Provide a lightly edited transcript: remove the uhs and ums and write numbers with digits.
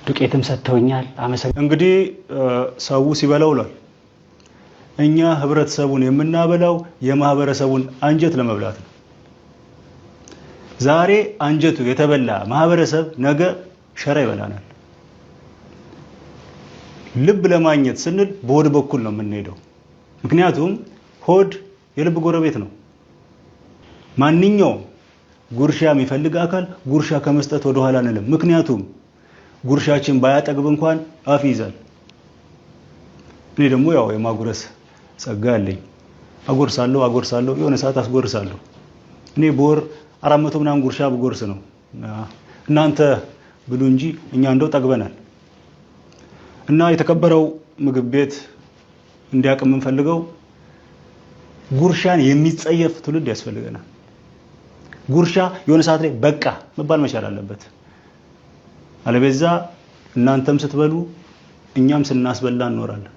ዱቄትም ሰጥተውኛል አመሰግናለሁ። እንግዲህ ሰው ሲበላው ነው እኛ ህብረተሰቡን የምናበላው የማህበረሰቡን አንጀት ለመብላት ነው። ዛሬ አንጀቱ የተበላ ማህበረሰብ ነገ ሸራ ይበላናል። ልብ ለማግኘት ስንል በሆድ በኩል ነው የምንሄደው። ምክንያቱም ሆድ የልብ ጎረቤት ነው። ማንኛውም ጉርሻ የሚፈልግ አካል ጉርሻ ከመስጠት ወደ ኋላ አንልም። ምክንያቱም ጉርሻችን ባያጠግብ እንኳን አፍ ይዛል። እኔ ደግሞ ያው የማጉረስ ጸጋ አለኝ። አጎርሳለሁ የሆነ ሰዓት አስጎርሳለሁ። እኔ በወር 400 ምናምን ጉርሻ በጎርስ ነው። እናንተ ብሉ እንጂ እኛ እንደው ጠግበናል። እና የተከበረው ምግብ ቤት እንዲያቅም የምንፈልገው ጉርሻን የሚጸየፍ ትውልድ ያስፈልገናል። ጉርሻ የሆነ ሰዓት ላይ በቃ መባል መቻል አለበት። አለበዛ እናንተም ስትበሉ እኛም ስናስበላ እንኖራለን።